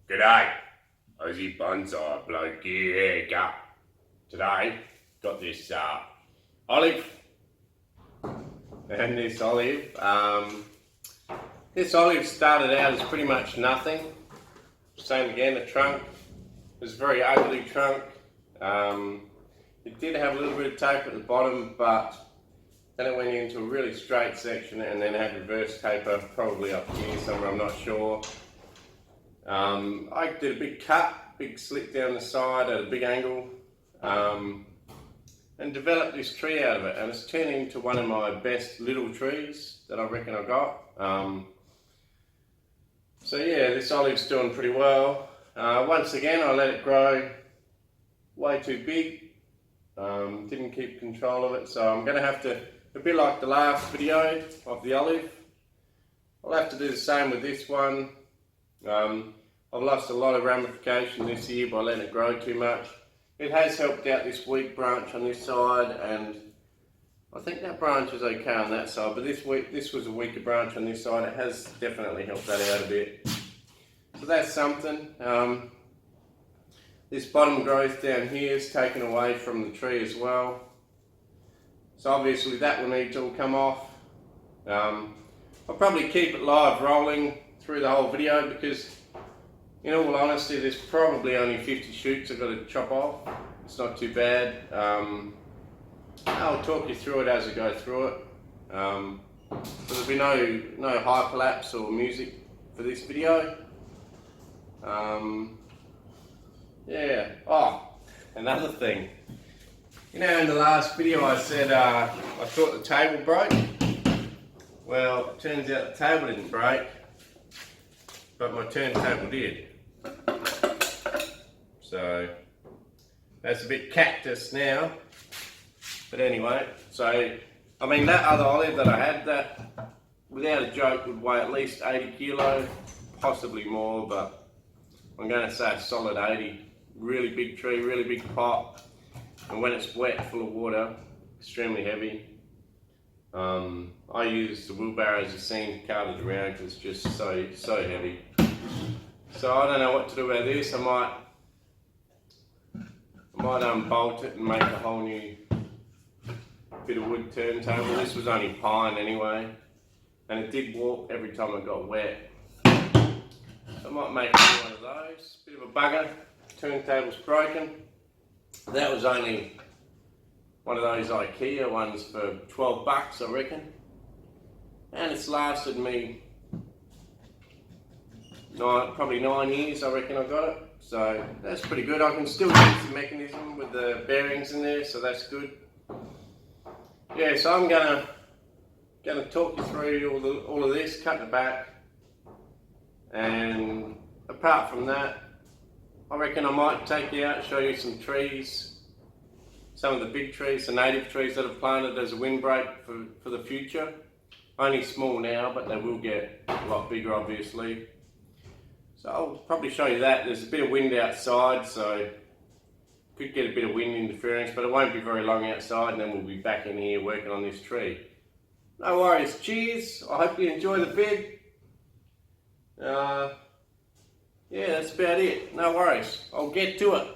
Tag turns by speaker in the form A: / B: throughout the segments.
A: G'day, Aussie Bonsai Bloke here. Today, got this olive, and this olive started out as pretty much nothing. Same again, the trunk was a very ugly trunk. It did have a little bit of tape at the bottom, but then it went into a really straight section and then had reverse taper, probably up here somewhere, I'm not sure. I did a big cut, big slit down the side at a big angle, and developed this tree out of it, and it's turned into one of my best little trees that I reckon I got. So yeah, this olive's doing pretty well. Once again, I let it grow way too big, didn't keep control of it, so I'm going to have to, a bit like the last video of the olive, I'll have to do the same with this one. I've lost a lot of ramification this year by letting it grow too much. It has helped out this weak branch on this side, and I think that branch is okay on that side, but this was a weaker branch on this side. It has definitely helped that out a bit. So that's something. This bottom growth down here is taken away from the tree as well. So obviously that will need to all come off. I'll probably keep it live rolling through the whole video because in all honesty there's probably only 50 shoots I've got to chop off. It's not too bad. I'll talk you through it as I go through it. So there'll be no hyperlapse or music for this video. Yeah. Oh, another thing. You know, in the last video I said I thought the table broke. Well, it turns out the table didn't break, but my turntable did. So that's a bit cactus now. But anyway, so I mean that other olive that I had, that without a joke would weigh at least 80 kilo, possibly more, but I'm going to say a solid 80. Really big tree, really big pot, and when it's wet, full of water, extremely heavy. I use the wheelbarrows you've seen carted around because it's just so heavy. So I don't know what to do about this. I might unbolt it and make a whole new bit of wood turntable. This was only pine anyway, and it did warp every time it got wet. So I might make one of those. Bit of a bugger. Turntable's broken. That was only one of those IKEA ones for 12 bucks, I reckon. And it's lasted me probably 9 years, I reckon I got it. So that's pretty good. I can still use the mechanism with the bearings in there, so that's good. Yeah, so I'm gonna talk you through all of this, cut the back, and apart from that, I reckon I might take you out, show you some trees, some of the big trees, the native trees that I've planted as a windbreak for the future. Only small now, but they will get a lot bigger obviously. So I'll probably show you that. There's a bit of wind outside, so could get a bit of wind interference, but it won't be very long outside, and then we'll be back in here working on this tree. No worries, cheers. I hope you enjoy the vid. Yeah, that's about it. No worries. I'll get to it.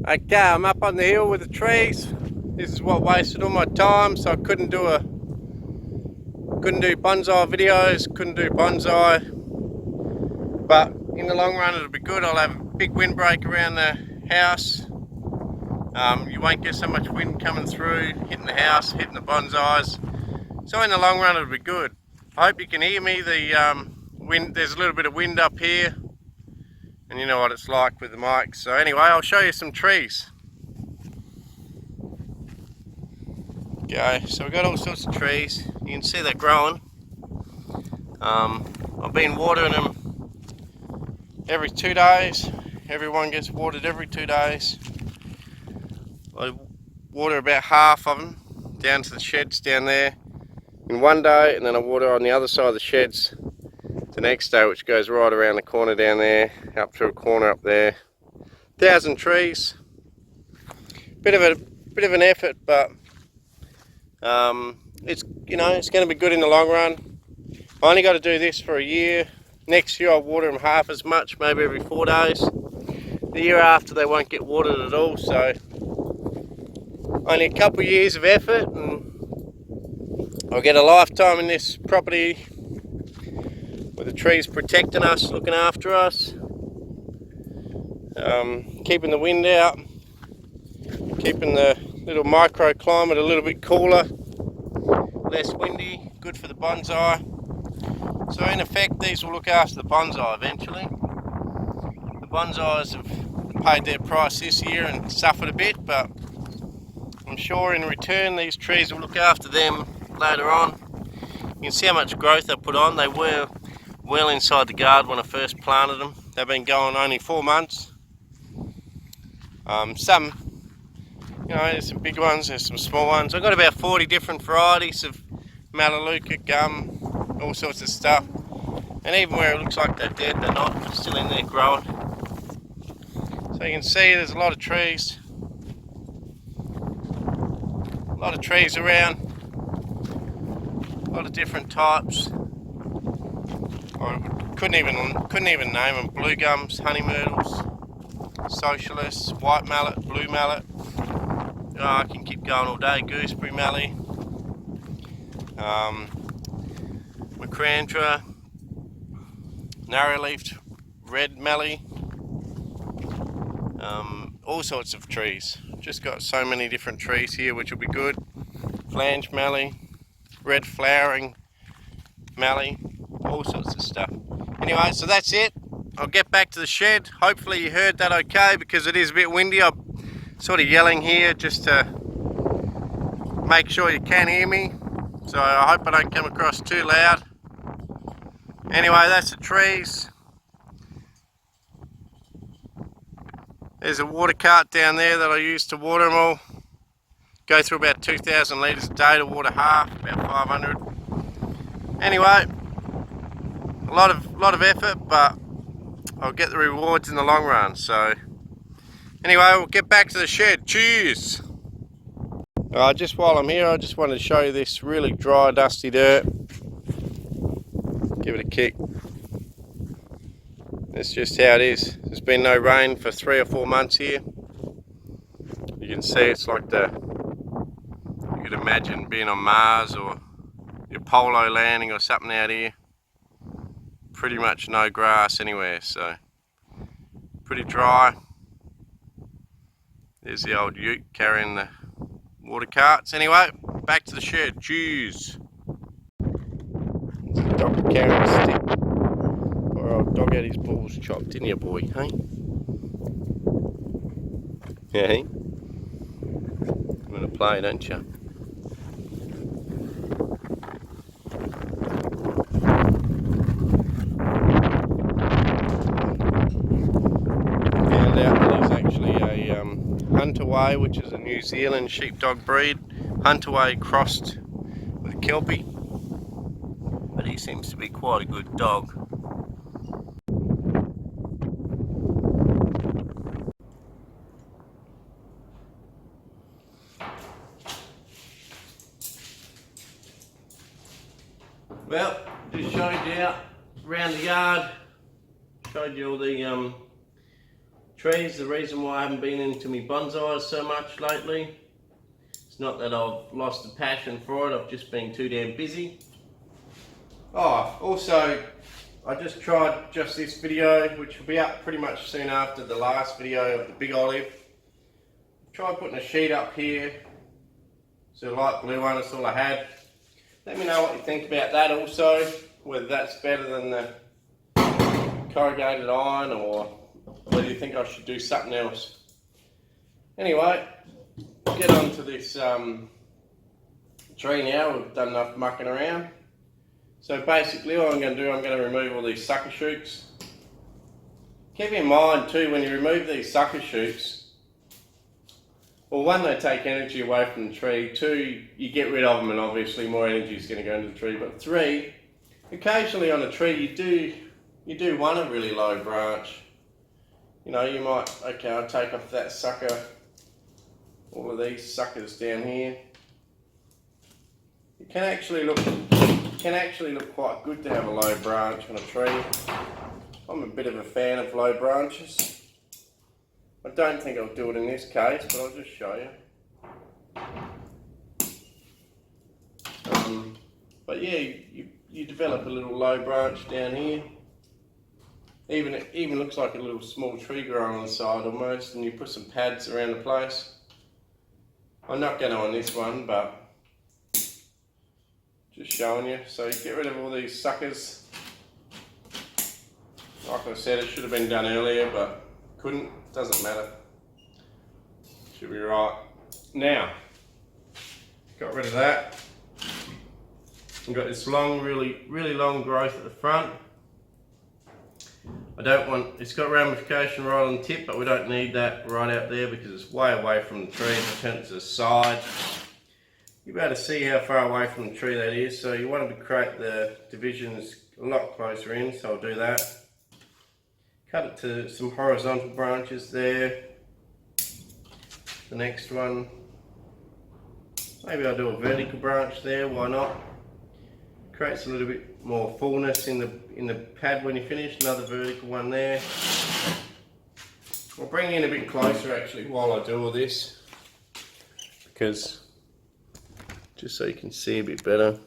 A: Okay, I'm up on the hill with the trees. This is what wasted all my time, so I couldn't do bonsai videos, couldn't do bonsai. But in the long run it'll be good. I'll have a big windbreak around the house. You won't get so much wind coming through, hitting the house, hitting the bonsais. So in the long run it'll be good. I hope you can hear me. The wind, there's a little bit of wind up here, and you know what it's like with the mic. So anyway, I'll show you some trees. Okay, so we've got all sorts of trees. You can see they're growing. I've been watering them every 2 days. Everyone gets watered every 2 days. I water about half of them down to the sheds down there in one day, and then I water on the other side of the sheds the next day, which goes right around the corner down there, up through a corner up there. 1,000 trees. Bit of an effort, but It's, you know, it's going to be good in the long run. I only got to do this for a year. Next year I'll water them half as much, maybe every 4 days. The year after they won't get watered at all, so only a couple of years of effort and I'll get a lifetime in this property with the trees protecting us, looking after us, keeping the wind out, keeping the little microclimate a little bit cooler, less windy, good for the bonsai. So in effect these will look after the bonsai eventually. The bonsais have paid their price this year and suffered a bit, but I'm sure in return these trees will look after them later on. You can see how much growth they put on. They were well inside the garden when I first planted them. They've been going only 4 months. Some, you know, there's some big ones, there's some small ones. I've got about 40 different varieties of Melaleuca, gum, all sorts of stuff. And even where it looks like they're dead, they're not. They're still in there growing. So you can see there's a lot of trees. A lot of trees around. A lot of different types. I couldn't even name them. Blue gums, honey myrtles, socialists, white mallet, blue mallet. Oh, I can keep going all day. Gooseberry mallee, macrandra, narrow-leafed red mallee, all sorts of trees. Just got so many different trees here, which will be good. Flange mallee, red flowering mallee, all sorts of stuff. Anyway, so that's it. I'll get back to the shed. Hopefully you heard that okay, because it is a bit windy. I'm sort of yelling here just to make sure you can hear me. So I hope I don't come across too loud. Anyway, that's the trees. There's a water cart down there that I use to water them all. Go through about 2,000 litres a day to water half, about 500. Anyway, a lot of effort, but I'll get the rewards in the long run. So anyway, we'll get back to the shed. Cheers! Just while I'm here, I just wanted to show you this really dry, dusty dirt. Give it a kick. That's just how it is. There's been no rain for 3 or 4 months here. You can see it's like you could imagine being on Mars or your Polo landing or something out here. Pretty much no grass anywhere, so pretty dry. There's the old ute carrying the water carts. Anyway, back to the shed. Cheers. There's the dog carrying a stick. Poor old dog had his balls chopped, didn't you, boy? Hey? Yeah, hey? You want to play, don't you? Found out that he's actually a Hunterway, which is a New Zealand sheepdog breed. Hunterway crossed with a Kelpie. But he seems to be quite a good dog. Well, just showed you out around the yard, showed you all the trees. The reason why I haven't been into my bonsais so much lately, it's not that I've lost the passion for it, I've just been too damn busy. Oh, also, I just tried this video, which will be up pretty much soon after the last video of the big olive. Tried putting a sheet up here, it's a light blue one, that's all I had. Let me know what you think about that also, whether that's better than the corrugated iron or whether you think I should do something else. Anyway, get on to this tree now. We've done enough mucking around. So basically what I'm going to do, I'm going to remove all these sucker shoots. Keep in mind too, when you remove these sucker shoots, well, one, they take energy away from the tree. 2, you get rid of them and obviously more energy is going to go into the tree. But 3, occasionally on a tree you do want a really low branch. You know, you might, okay, I'll take off that sucker, all of these suckers down here. it can actually look quite good to have a low branch on a tree. I'm a bit of a fan of low branches. I don't think I'll do it in this case, but I'll just show you. But yeah, you develop a little low branch down here. It even looks like a little small tree growing on the side almost, and you put some pads around the place. I'm not going to on this one, but just showing you. So you get rid of all these suckers. Like I said, it should have been done earlier, but couldn't. Doesn't matter. Should be right. Now, got rid of that. We've got this long, really long growth at the front. It's got ramification right on the tip, but we don't need that right out there because it's way away from the tree. If I turn it to the side, you'll be able to see how far away from the tree that is. So you want to create the divisions a lot closer in, so I'll do that. Cut it to some horizontal branches there. The next one, maybe I'll do a vertical branch there, why not? Creates a little bit more fullness in the pad when you finish. Another vertical one there. I'll bring in a bit closer actually while I do all this, because just so you can see a bit better.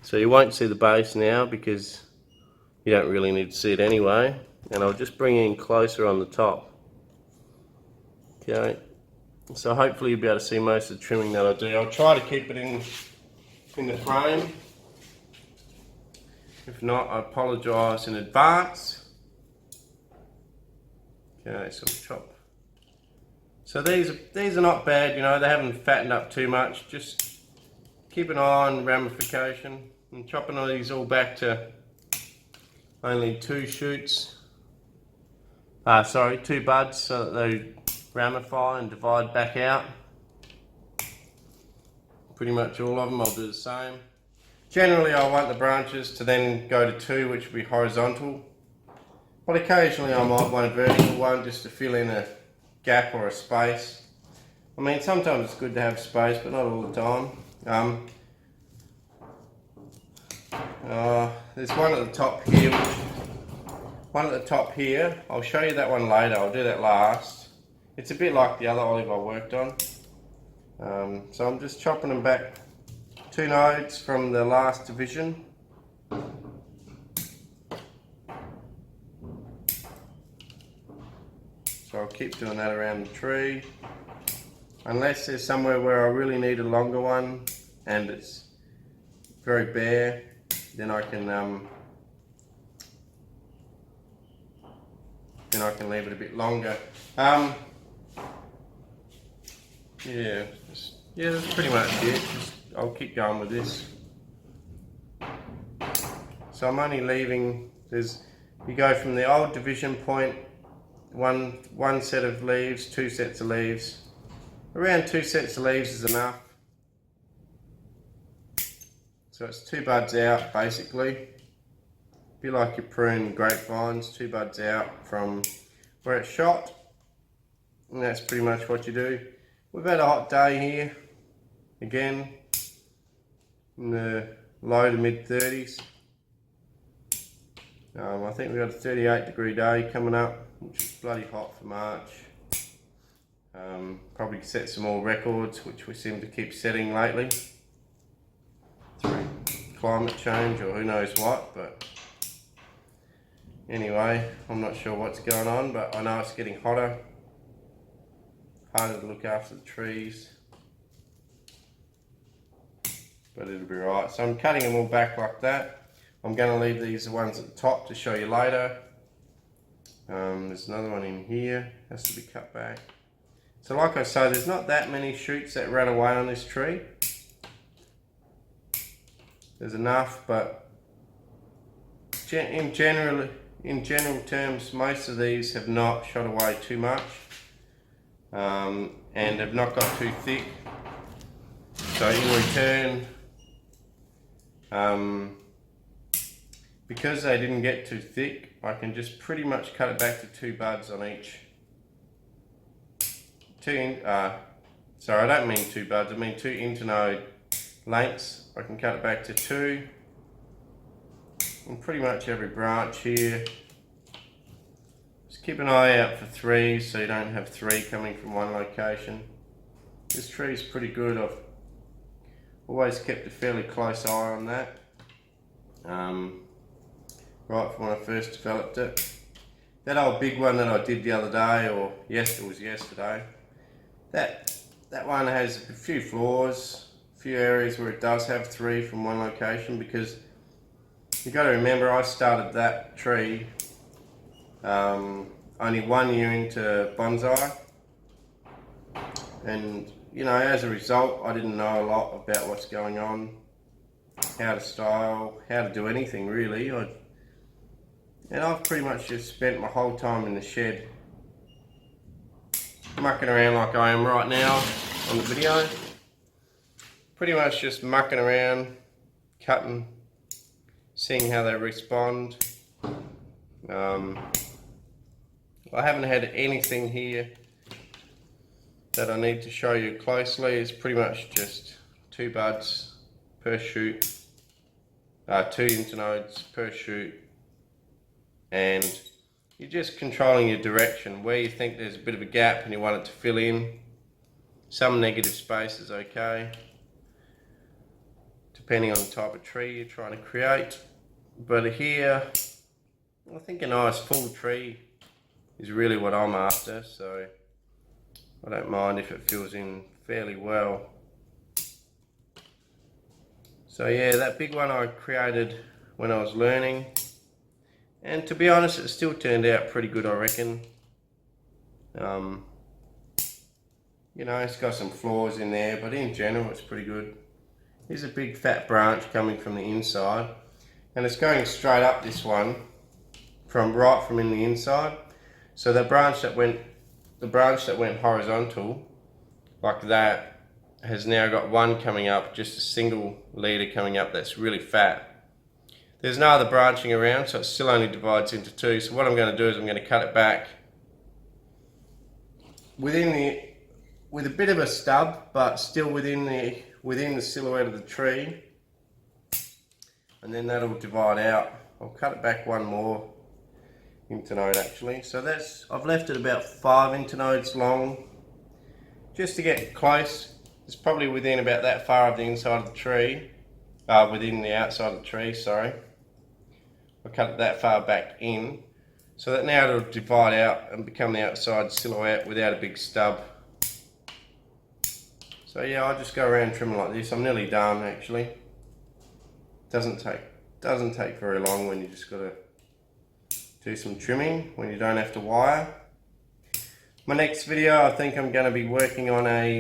A: So you won't see the base now because you don't really need to see it anyway. And I'll just bring it in closer on the top. Okay. So hopefully you'll be able to see most of the trimming that I do. I'll try to keep it in the frame. If not, I apologise in advance. Okay, so I'll chop. So these are not bad, you know, they haven't fattened up too much. Just keep an eye on ramification. I'm chopping all these all back to only 2 shoots. Sorry, 2 buds, so that they ramify and divide back out. Pretty much all of them I'll do the same. Generally I want the branches to then go to 2, which will be horizontal. But occasionally I might want a vertical one just to fill in a gap or a space. I mean, sometimes it's good to have space, but not all the time. There's one at the top here. I'll show you that one later. I'll do that last. It's a bit like the other olive I worked on. So I'm just chopping them back 2 nodes from the last division. So I'll keep doing that around the tree. Unless there's somewhere where I really need a longer one and it's very bare, then I can leave it a bit longer. Yeah, that's pretty much it. I'll keep going with this. So I'm only leaving, you go from the old division point, one set of leaves, 2 sets of leaves. Around 2 sets of leaves is enough. So it's 2 buds out basically. Be like you prune grapevines, 2 buds out from where it's shot. And that's pretty much what you do. We've had a hot day here. Again, in the low to mid 30s. I think we've got a 38-degree day coming up, which is bloody hot for March. Probably set some more records, which we seem to keep setting lately. Through climate change or who knows what, but anyway, I'm not sure what's going on, but I know it's getting hotter. Harder to look after the trees. But it'll be right. So I'm cutting them all back like that. I'm going to leave these ones at the top to show you later. There's another one in here, has to be cut back. So like I say, there's not that many shoots that ran away on this tree. There's enough, but in general terms, most of these have not shot away too much and have not got too thick. So in return, because they didn't get too thick, I can just pretty much cut it back to 2 buds on each. Sorry, I don't mean 2 buds, I mean 2 internode lengths. I can cut it back to 2. And pretty much every branch here. Just keep an eye out for 3 so you don't have 3 coming from one location. This tree is pretty good. I've always kept a fairly close eye on that. Right from when I first developed it. That old big one that I did the other day, or yes, it was yesterday, that one has a few flaws, a few areas where it does have 3 from one location, because you've got to remember I started that tree only 1 year into bonsai, and you know, as a result I didn't know a lot about what's going on, how to style, how to do anything really. And I've pretty much just spent my whole time in the shed mucking around like I am right now on the video. Pretty much just mucking around, cutting, seeing how they respond. I haven't had anything here that I need to show you closely. It's pretty much just 2 buds per shoot, 2 internodes per shoot, and you're just controlling your direction. Where you think there's a bit of a gap and you want it to fill in, some negative space is okay, depending on the type of tree you're trying to create. But here, I think a nice full tree is really what I'm after, so I don't mind if it fills in fairly well. So yeah, that big one I created when I was learning, and to be honest it still turned out pretty good, I reckon. You know, it's got some flaws in there, but in general it's pretty good. Here's a big fat branch coming from the inside, and it's going straight up this one right from in the inside. So the branch that went horizontal like that has now got one coming up, just a single leader coming up that's really fat. There's no other branching around, so it still only divides into 2. So what I'm going to do is I'm going to cut it back with a bit of a stub, but still within the silhouette of the tree, and then that'll divide out. I'll cut it back 1 more internode actually. So I've left it about 5 internodes long, just to get close. It's probably within about that far of the inside of the tree, within the outside of the tree, sorry. I'll cut it that far back in, so that now it'll divide out and become the outside silhouette without a big stub. So yeah, I'll just go around trimming like this. I'm nearly done actually. Doesn't take very long when you just got to do some trimming, when you don't have to wire. My next video, I think I'm going to be working on a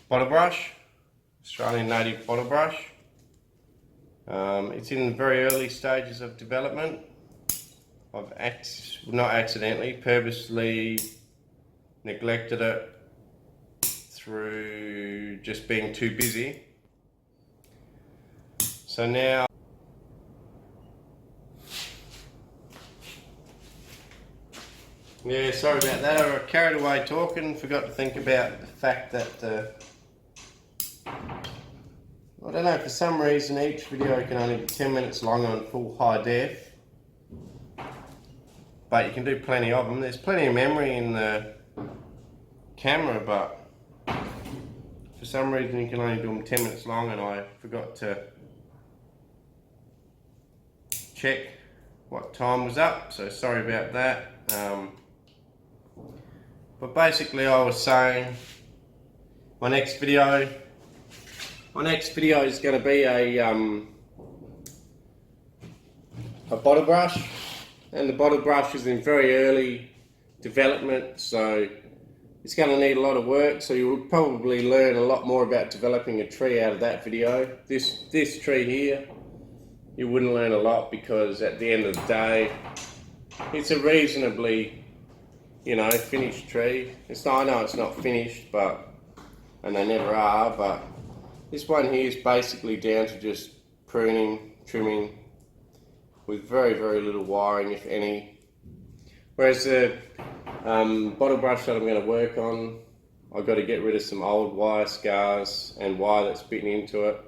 A: bottle brush, Australian native bottle brush. It's in the very early stages of development. I've not accidentally, purposely neglected it through just being too busy. So now, yeah, sorry about that. I got carried away talking, forgot to think about the fact that I don't know, for some reason each video can only be 10 minutes long on full high def, but you can do plenty of them. There's plenty of memory in the camera, but for some reason you can only do them 10 minutes long, and I forgot to check what time was up, so sorry about that. But basically I was saying my next video is going to be a bottle brush, and the bottle brush is in very early development, so it's going to need a lot of work. So you'll probably learn a lot more about developing a tree out of that video. This tree here, you wouldn't learn a lot, because at the end of the day it's a reasonably, you know, finished tree. I know it's not finished, and they never are, but this one here is basically down to just pruning, trimming, with very, very little wiring, if any. Whereas the bottle brush that I'm going to work on, I've got to get rid of some old wire scars and wire that's bitten into it.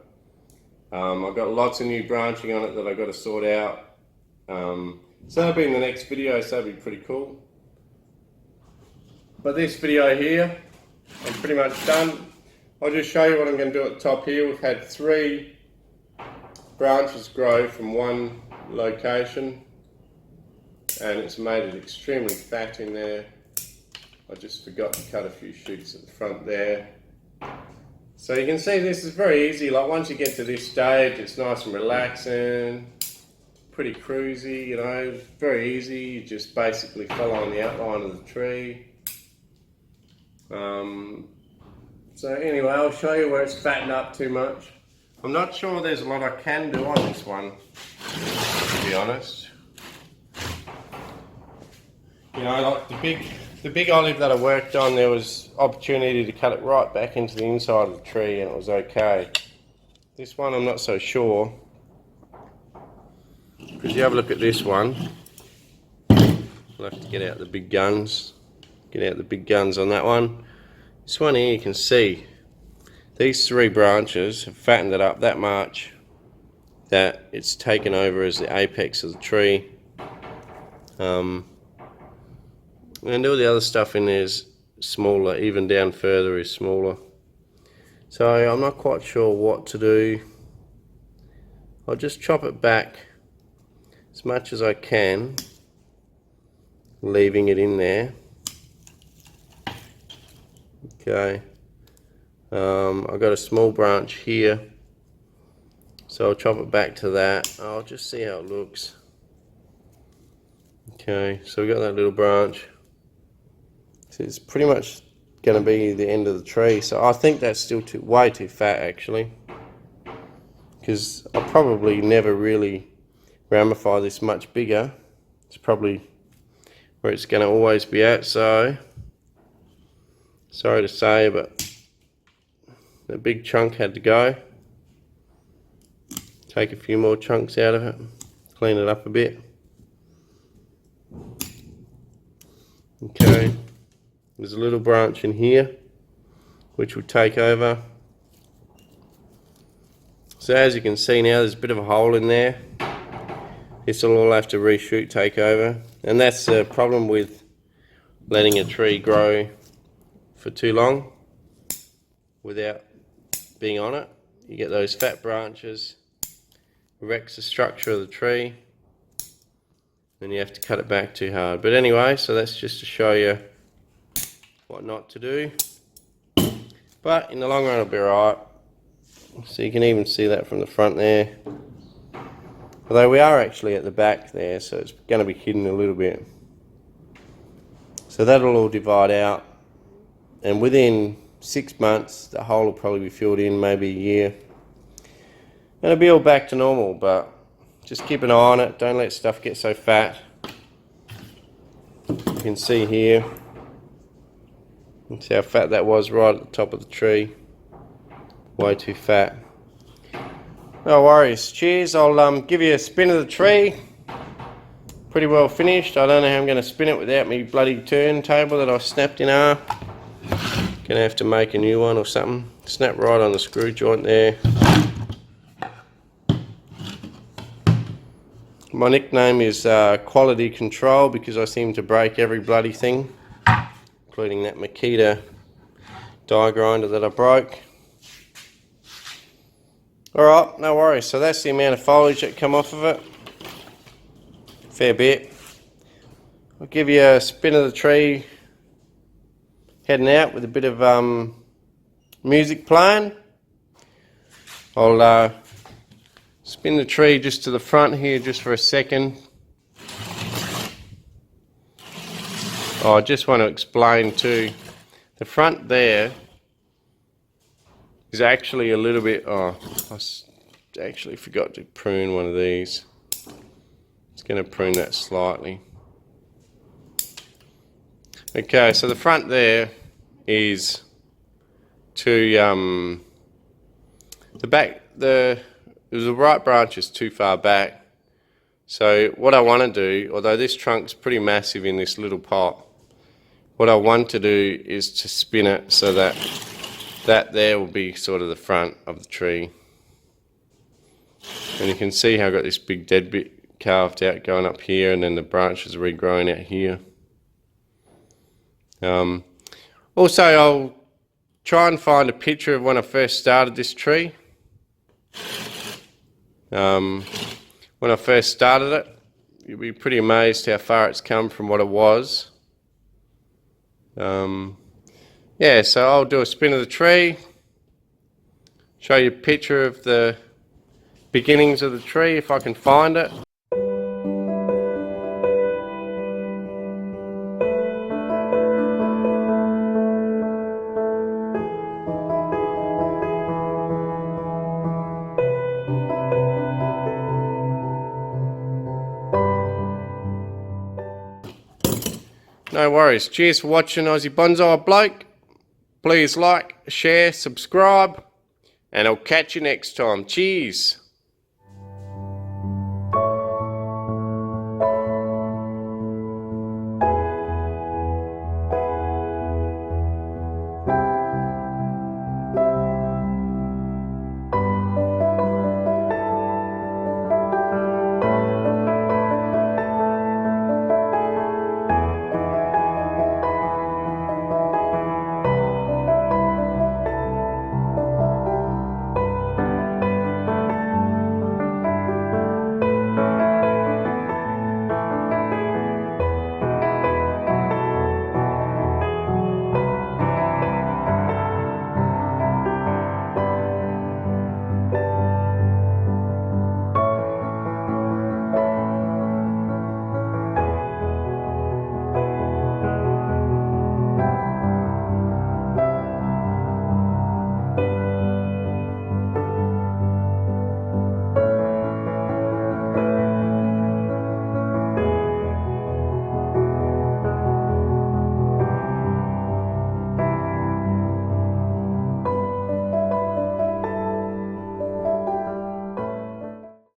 A: I've got lots of new branching on it that I've got to sort out. So that'll be in the next video, so that'll be pretty cool. But this video here, I'm pretty much done. I'll just show you what I'm going to do at the top here. We've had 3 branches grow from one location, and it's made it extremely fat in there. I just forgot to cut a few shoots at the front there. So you can see this is very easy. Like once you get to this stage, it's nice and relaxing, pretty cruisy, you know, very easy. You just basically follow on the outline of the tree. So anyway, I'll show you where it's fattened up too much. I'm not sure there's a lot I can do on this one, to be honest. You know, like the big olive that I worked on, there was opportunity to cut it right back into the inside of the tree and it was okay. This one I'm not so sure, because you have a look at this one, we'll have to get out the big guns, on that one. This one here, you can see these 3 branches have fattened it up that much that it's taken over as the apex of the tree. And all the other stuff in there is smaller, even down further is smaller. So I'm not quite sure what to do. I'll just chop it back as much as I can, leaving it in there. Okay, I've got a small branch here, so I'll chop it back to that. I'll just see how it looks. Okay, so we've got that little branch. So it's pretty much going to be the end of the tree. So I think that's still way too fat actually, because I'll probably never really ramify this much bigger. It's probably where it's going to always be at. So sorry to say, but the big chunk had to go. Take a few more chunks out of it, clean it up a bit. Okay, there's a little branch in here which will take over. So as you can see now, there's a bit of a hole in there. This will all have to reshoot, take over, and that's the problem with letting a tree grow for too long without being on it. You get those fat branches, wrecks the structure of the tree, and you have to cut it back too hard. But anyway, so that's just to show you what not to do. But in the long run it'll be alright. So you can even see that from the front there. Although we are actually at the back there, so it's going to be hidden a little bit. So that'll all divide out, and within 6 months the hole will probably be filled in, maybe a year, and it'll be all back to normal. But just keep an eye on it, don't let stuff get so fat. You can see here, see how fat that was right at the top of the tree. Way too fat. No worries. Cheers. I'll give you a spin of the tree. Pretty well finished. I don't know how I'm going to spin it without me bloody turntable that I snapped in half. Gonna have to make a new one or something. Snap right on the screw joint there. My nickname is Quality Control because I seem to break every bloody thing, including that Makita die grinder that I broke. Alright, no worries. So that's the amount of foliage that come off of it. Fair bit. I'll give you a spin of the tree heading out with a bit of music playing. I'll spin the tree just to the front here just for a second. Oh, I just want to explain too, the front there is actually a little bit, I actually forgot to prune one of these. It's going to prune that slightly. Okay, so the front there is to the back, the right branch is too far back, So what I want to do, although this trunk's pretty massive in this little pot, what I want to do is to spin it so that there will be sort of the front of the tree. And you can see how I've got this big dead bit carved out going up here, and then the branches are regrowing out here. Also, I'll try and find a picture of when I first started this tree. When I first started it, you'll be pretty amazed how far it's come from what it was. Yeah, so I'll do a spin of the tree, show you a picture of the beginnings of the tree if I can find it. No worries. Cheers for watching, Aussie Bonsai Bloke. Please like, share, subscribe, and I'll catch you next time. Cheers.